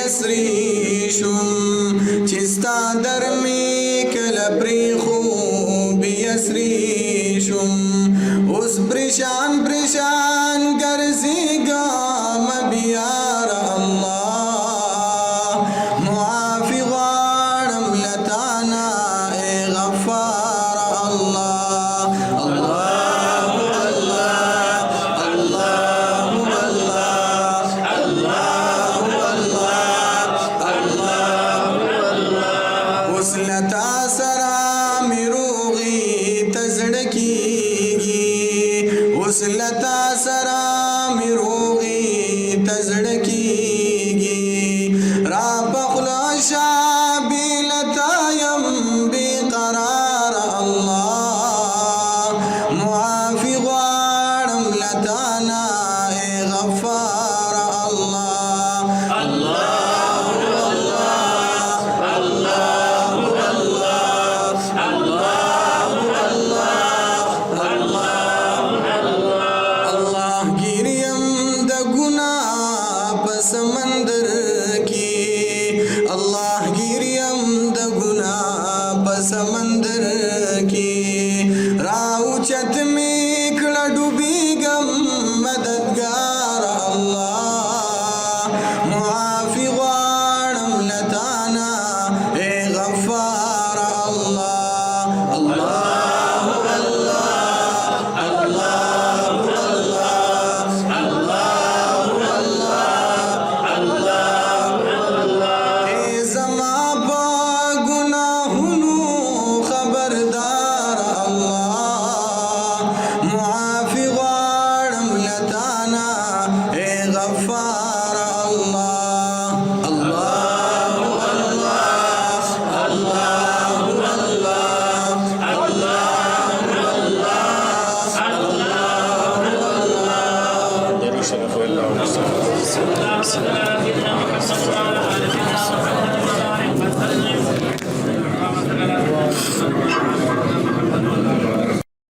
بيسريشم چستا درمی کل پریخو بيسريشم اس برشان برشان گرزی گام بیار اللہ معافی غارم لتانا اے غفار اللہ اللہ اللہ اللہ اللہ اللہ اس لتا سرا مروغی تزڑکیگی اس لتا سرا مروغی تزڑکیگی را بخلا شابی لتا یم بی قرار اللہ معافی غارم لتانا اے غفار اللہ اللہ اللہ اللہ گیریم د گناہ پسمندر کی اللہ گیریم د گناہ پسمندر کی راو چت میں کڑا ڈوبی گم مددگار اللہ معافی غارم لتانا اے غفار اللہ اللہ اے زما با گناہونو خبردار اللہ معافی غارم لتانا اے غفار اللہ اللہ Darüş şeref ve Allah.